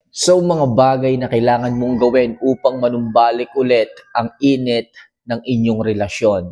So mga bagay na kailangan mong gawin upang manumbalik ulit ang init ng inyong relasyon.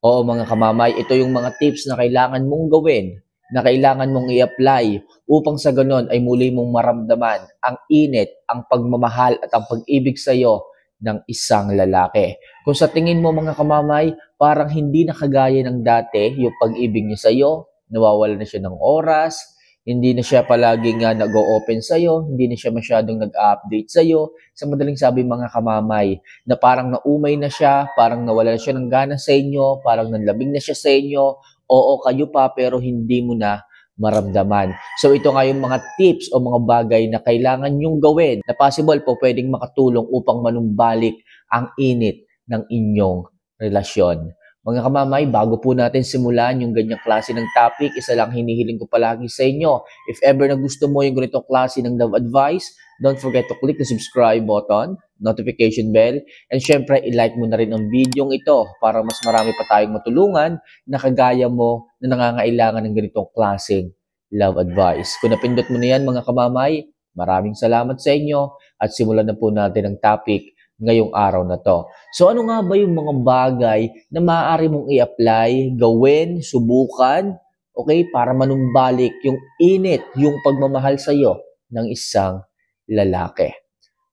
Oo mga kamamay, ito yung mga tips na kailangan mong gawin, na kailangan mong i-apply upang sa ganon ay muli mong maramdaman ang init, ang pagmamahal at ang pag-ibig sa iyo ng isang lalaki. Kung sa tingin mo mga kamamay, parang hindi na kagaya ng dati yung pag-ibig niya sa iyo, nawawala na siya ng oras, hindi na siya palaging nag-o-open sa'yo, hindi na siya masyadong nag-update sa'yo. Sa madaling sabi mga kamamay, na parang naumay na siya, parang nawala na siya ng gana sa inyo, parang nanlabing na siya sa inyo, oo kayo pa pero hindi mo na maramdaman. So ito nga yung mga tips o mga bagay na kailangan nyong gawin na possible po pwedeng makatulong upang manumbalik ang init ng inyong relasyon. Mga kamamay, bago po natin simulan yung ganyang klase ng topic, isa lang hinihiling ko palagi sa inyo. If ever na gusto mo yung ganitong klase ng love advice, don't forget to click the subscribe button, notification bell, and syempre, i-like mo na rin ang video ito para mas marami pa tayong matulungan na kagaya mo na nangangailangan ng ganitong klaseng love advice. Kung napindot mo na yan mga kamamay, maraming salamat sa inyo at simulan na po natin ang topic ngayong araw na to. So ano nga ba yung mga bagay na maaari mong i-apply, gawin, subukan, okay, para manumbalik yung init, yung pagmamahal sa iyo ng isang lalaki.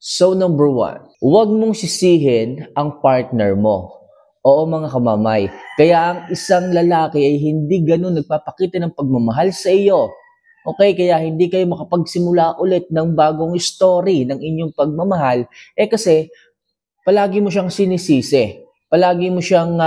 So number 1, huwag mong sisihin ang partner mo. Oo mga kamamay, kaya ang isang lalaki ay hindi ganun nagpapakita ng pagmamahal sa iyo. Okay, kaya hindi kayo makapagsimula ulit ng bagong story ng inyong pagmamahal kasi palagi mo siyang sinisisi. Palagi mo siyang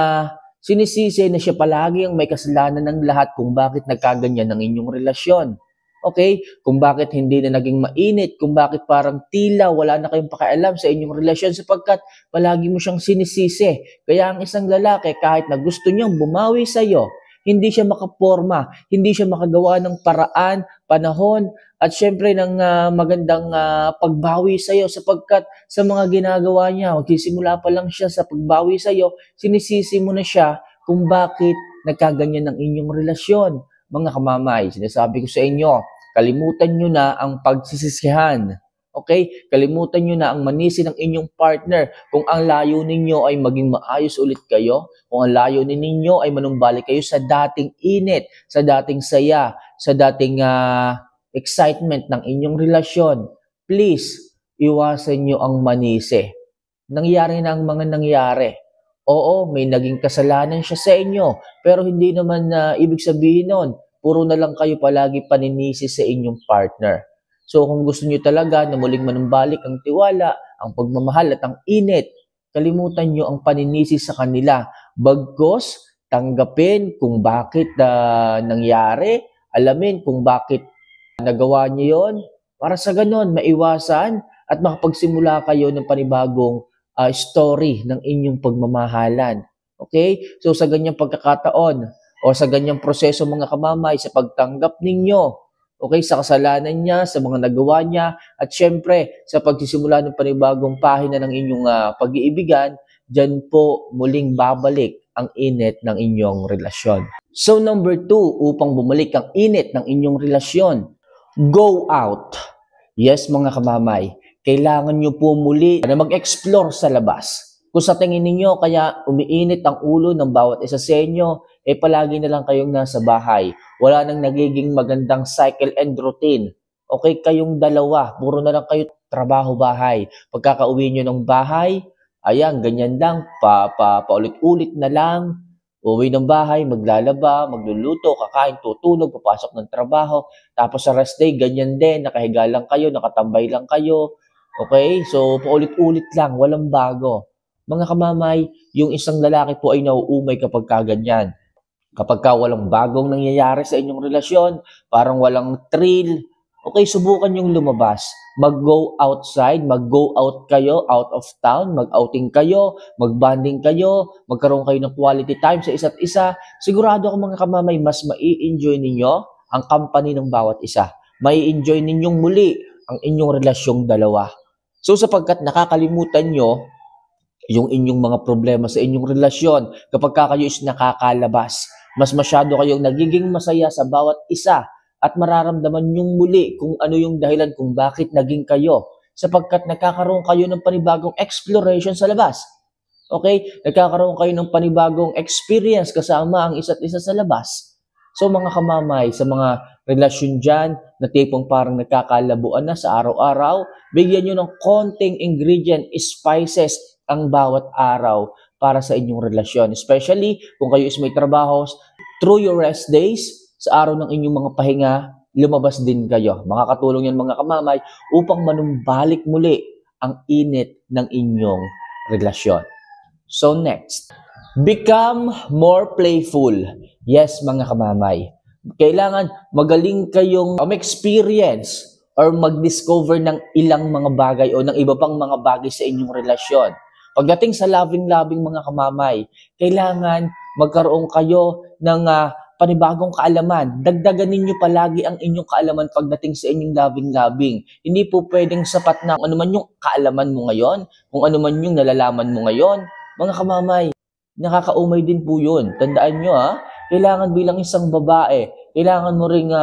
sinisisi na siya palagi ang may kasalanan ng lahat kung bakit nagkaganyan ng inyong relasyon. Okay? Kung bakit hindi na naging mainit, kung bakit parang tila wala na kayong pakialam sa inyong relasyon sapagkat palagi mo siyang sinisisi. Kaya ang isang lalaki kahit na gusto niyang bumawi sa iyo, hindi siya makaporma, hindi siya makagawa ng paraan, panahon, at syempre ng magandang pagbawi sa iyo sapagkat sa mga ginagawa niya, magsisimula pa lang siya sa pagbawi sa iyo, sinisisi mo na siya kung bakit nagkaganyan ng inyong relasyon. Mga kamamay, sinasabi ko sa inyo, kalimutan nyo na ang pagsisisihan. Okay? Kalimutan nyo na ang manisi ng inyong partner kung ang layo ninyo ay maging maayos ulit kayo, kung ang layo ninyo ay manumbalik kayo sa dating init, sa dating saya, sa dating excitement ng inyong relasyon. Please, iwasan nyo ang manisi. Nangyari na ang mga nangyari. Oo, may naging kasalanan siya sa inyo, pero hindi naman ibig sabihin nun, puro na lang kayo palagi paninisi sa inyong partner. So kung gusto niyo talaga na muling manumbalik ang tiwala, ang pagmamahal at ang init, kalimutan niyo ang paninisi sa kanila. Bagkus, tanggapin kung bakit nangyari, alamin kung bakit nagawa niyo yon para sa ganon maiwasan at makapagsimula kayo ng panibagong story ng inyong pagmamahalan. Okay? So sa ganyang pagkakataon o sa ganyang proseso mga kamamay, sa pagtanggap ninyo, okay, sa kasalanan niya, sa mga nagawa niya, at syempre sa pagsisimula ng panibagong pahina ng inyong pag-iibigan, dyan po muling babalik ang init ng inyong relasyon. So number 2, upang bumalik ang init ng inyong relasyon, go out. Yes mga kamamay, kailangan nyo po muli na mag-explore sa labas. Kung sa tingin ninyo kaya umiinit ang ulo ng bawat isa sa inyo, palagi na lang kayong nasa bahay. Wala nang nagiging magandang cycle and routine. Okay, kayong dalawa, puro na lang kayo trabaho-bahay. Pagkakauwi nyo ng bahay, ayan, ganyan lang, paulit-ulit na lang. Uwi ng bahay, maglalaba, magluluto, kakain, tutulog, papasok ng trabaho. Tapos sa rest day, ganyan din, nakahiga lang kayo, nakatambay lang kayo. Okay, so paulit-ulit lang, walang bago. Mga kamamay, yung isang lalaki po ay nauumay kapag kaganyan. Kapag walang bagong nangyayari sa inyong relasyon, parang walang thrill, okay, subukan yung lumabas. Mag-go outside, mag-go out kayo, out of town, mag-outing kayo, mag-bonding kayo, magkaroon kayo ng quality time sa isa't isa. Sigurado ako mga kamamay, mas mai-enjoy ninyo ang company ng bawat isa. Mai-enjoy ninyong muli ang inyong relasyong dalawa. So sapagkat nakakalimutan nyo yung inyong mga problema sa inyong relasyon kapag kayo is nakakalabas. Mas masyado kayong nagiging masaya sa bawat isa at mararamdaman yung muli kung ano yung dahilan kung bakit naging kayo sapagkat nagkakaroon kayo ng panibagong exploration sa labas. Okay? Nagkakaroon kayo ng panibagong experience kasama ang isa't isa sa labas. So mga kamamay, sa mga relasyon dyan na tipong parang nagkakalabuan na sa araw-araw, bigyan nyo ng konting ingredient, spices ang bawat araw para sa inyong relasyon. Especially kung kayo is may trabaho, through your rest days, sa araw ng inyong mga pahinga, lumabas din kayo. Makakatulong yan mga kamamay upang manumbalik muli ang init ng inyong relasyon. So next, become more playful. Yes, mga kamamay. Kailangan magaling kayong mag-experience or mag-discover ng ilang mga bagay o ng iba pang mga bagay sa inyong relasyon. Pagdating sa loving-loving mga kamamay, kailangan magkaroon kayo ng panibagong kaalaman. Dagdagan ninyo palagi ang inyong kaalaman pagdating sa inyong loving-loving. Hindi po pwedeng sapat na kung ano man yung kaalaman mo ngayon, kung ano man yung nalalaman mo ngayon. Mga kamamay, nakakaumay din po yun. Tandaan nyo kailangan bilang isang babae, kailangan mo ring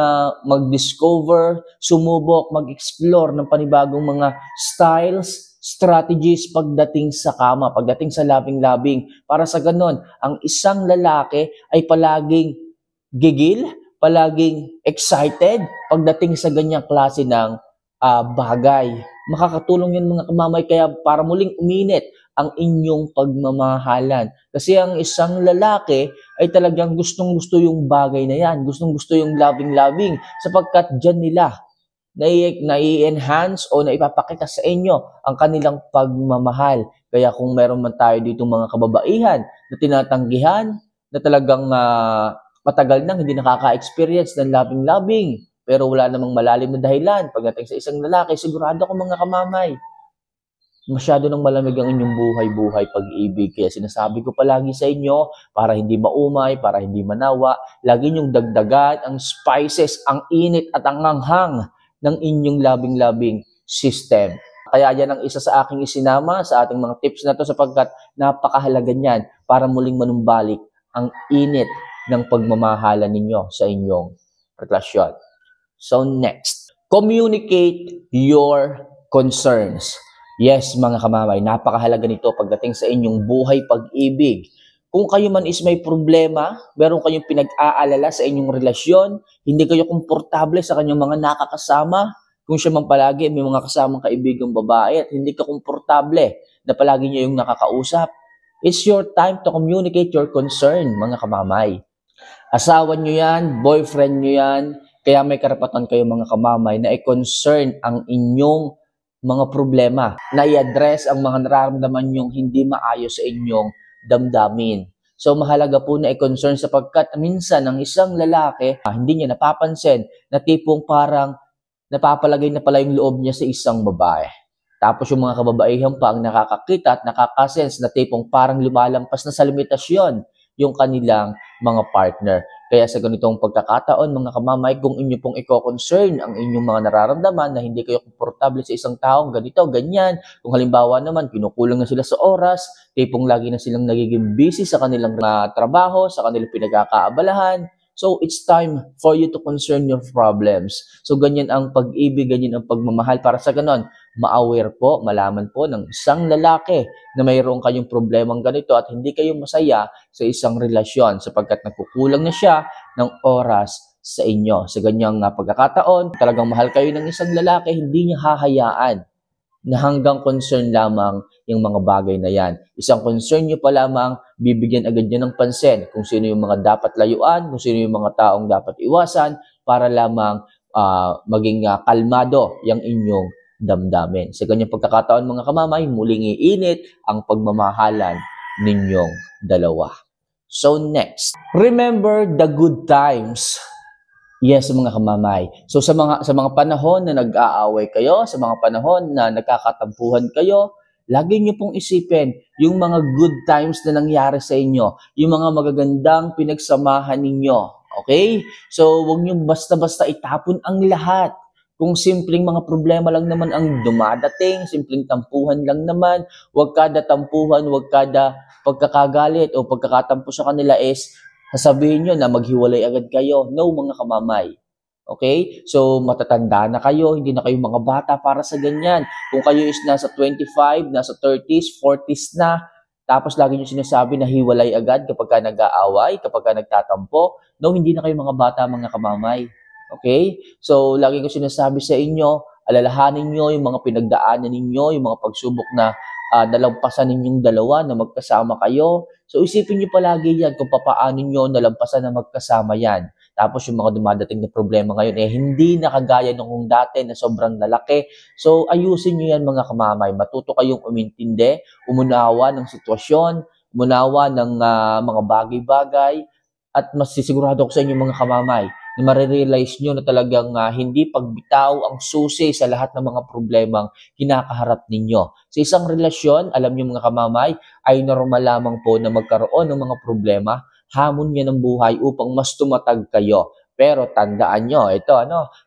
mag-discover, sumubok, mag-explore ng panibagong mga styles, strategies pagdating sa kama, pagdating sa loving-loving. Para sa ganon, ang isang lalaki ay palaging gigil, palaging excited pagdating sa ganyang klase ng bagay. Makakatulong yan mga kamamay kaya para muling uminit ang inyong pagmamahalan. Kasi ang isang lalaki ay talagang gustong-gusto yung bagay na yan. Gustong-gusto yung loving-loving sapagkat dyan nila nai-enhance o naipapakita sa inyo ang kanilang pagmamahal. Kaya kung meron man tayo dito mga kababaihan na tinatanggihan, na talagang matagal nang hindi nakaka-experience ng loving-loving, pero wala namang malalim na dahilan pagdating sa isang lalaki, sigurado ko mga kamamay, masyado nang malamig ang inyong buhay-buhay pag-ibig. Kaya sinasabi ko palagi sa inyo, para hindi maumay, para hindi manawa, lagi niyong dagdagan ang spices, ang init at ang anghang ng inyong loving-loving system. Kaya yan ang isa sa aking isinama sa ating mga tips na to sapagkat napakahalaga niyan para muling manumbalik ang init ng pagmamahalan ninyo sa inyong relasyon. So next, communicate your concerns. Yes, mga kamamay, napakahalaga nito pagdating sa inyong buhay pag-ibig. Kung kayo man is may problema, meron kayong pinag-aalala sa inyong relasyon, hindi kayo komportable sa kanyang mga nakakasama, kung siya man palagi may mga kasamang kaibigang babae at hindi ka komportable na palagi niya yung nakakausap, it's your time to communicate your concern, mga kamamay. Asawa nyo yan, boyfriend nyo yan, kaya may karapatan kayo mga kamamay na i-concern ang inyong mga problema, na i-address ang mga nararamdaman yung hindi maayos sa inyong damdamin. So mahalaga po na i-concern sapagkat minsan ang isang lalaki hindi niya napapansin na tipong parang napapalagay na pala yung loob niya sa isang babae. Tapos yung mga kababaihan pa ang nakakakita at nakakasense na tipong parang lumalampas na sa limitasyon yung kanilang mga partner. Kaya sa ganitong pagkakataon, mga kamamay, kung inyo pong i-concern ang inyong mga nararamdaman na hindi kayo komportable sa isang taong ganito, ganyan, kung halimbawa naman, kinukulang na sila sa oras, tipong lagi na silang nagiging busy sa kanilang trabaho, sa kanilang pinagkakaabalahan, so it's time for you to concern your problems. So ganyan ang pag-ibig, ganyan ang pagmamahal. Para sa ganon, ma-aware po, malaman po ng isang lalaki na mayroon kayong problemang ganito at hindi kayo masaya sa isang relasyon sapagkat nagkukulang na siya ng oras sa inyo. Sa ganyang pagkakataon, talagang mahal kayo ng isang lalaki, hindi niya hahayaan na hanggang concern lamang yung mga bagay na yan. Isang concern nyo pa lamang, bibigyan agad niya ng pansin kung sino yung mga dapat layuan, kung sino yung mga taong dapat iwasan para lamang maging kalmado yung inyong damdamin. Sa ganyang pagkakataon mga kamamay, muling iinit ang pagmamahalan ninyong dalawa. So next, remember the good times. Yes, mga kamamay. So sa mga panahon na nag-aaway kayo, sa mga panahon na nagkakatampuhan kayo, lagi niyo pong isipin yung mga good times na nangyari sa inyo, yung mga magagandang pinagsamahan ninyo. Okay? So huwag niyo basta-basta itapon ang lahat. Kung simpleng mga problema lang naman ang dumadating, simpleng tampuhan lang naman, huwag kada tampuhan, huwag kada pagkakagalit o pagkakatampo sa kanila is sasabihin nyo na maghiwalay agad kayo. No, mga kamamay. Okay? So, matatanda na kayo, hindi na kayo mga bata para sa ganyan. Kung kayo is nasa 25, nasa 30s, 40s na, tapos lagi nyo sinasabi na hiwalay agad kapag ka nag-aaway, kapag ka nagtatampo, no, hindi na kayo mga bata, mga kamamay. Okay? So, lagi ko sinasabi sa inyo, alalahanin nyo yung mga pinagdaanan ninyo, yung mga pagsubok na nalampasan ninyong dalawa na magkasama kayo. So, isipin nyo palagi yan kung paano nyo nalampasan na magkasama yan. Tapos yung mga dumadating na problema ngayon, hindi na kagaya nung dati na sobrang lalaki. So, ayusin nyo yan mga kamamay. Matuto kayong umintindi, umunawa ng sitwasyon, umunawa ng mga bagay-bagay, at mas sisigurado ko sa inyo mga kamamay na marirealize nyo na talagang hindi pagbitaw ang susi sa lahat ng mga problemang kinakaharap ninyo. Sa isang relasyon, alam nyo mga kamamay, ay normal lamang po na magkaroon ng mga problema, hamon niya ng buhay upang mas tumatag kayo. Pero tandaan nyo, ito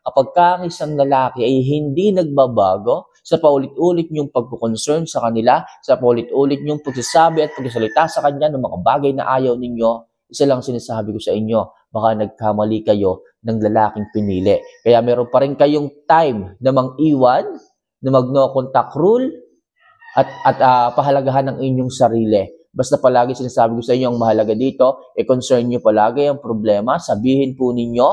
kapag ang isang lalaki ay hindi nagbabago sa paulit-ulit nyong pagkukoncern sa kanila, sa paulit-ulit nyong pagsasabi at pagsasalita sa kanya ng mga bagay na ayaw ninyo, isa lang sinasabi ko sa inyo, baka nagkamali kayo ng lalaking pinili. Kaya meron pa rin kayong time na mang-iwan, na mag-no contact rule, at pahalagahan ng inyong sarili. Basta palagi sinasabi ko sa inyo, ang mahalaga dito, concern nyo palagi ang problema, sabihin po ninyo,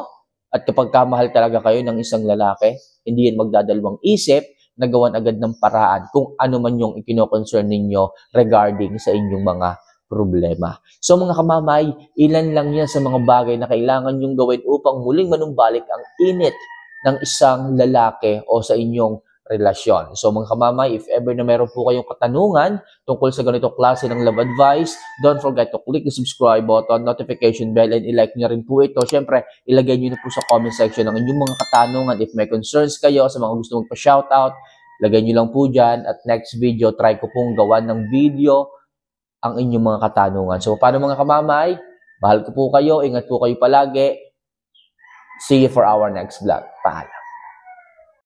at kapag kamahal talaga kayo ng isang lalaki, hindi yan magdadalawang isip, nagawan agad ng paraan kung ano man yung ikino-concern ninyo regarding sa inyong mga problema. So mga kamamay, ilan lang yan sa mga bagay na kailangan nyong gawin upang muling manumbalik ang init ng isang lalaki o sa inyong relasyon. So mga kamamay, if ever na meron po kayong katanungan tungkol sa ganito klase ng love advice, don't forget to click the subscribe button, notification bell, and i-like nyo rin po ito. Siyempre, ilagay nyo na po sa comment section ang inyong mga katanungan. If may concerns kayo sa mga gusto magpa-shoutout, lagay nyo lang po dyan. At next video, try ko pong gawan ng video ang inyong mga katanungan. So, paano mga kamamay? Mahal ko po kayo. Ingat po kayo palagi. See you for our next vlog. Paalam.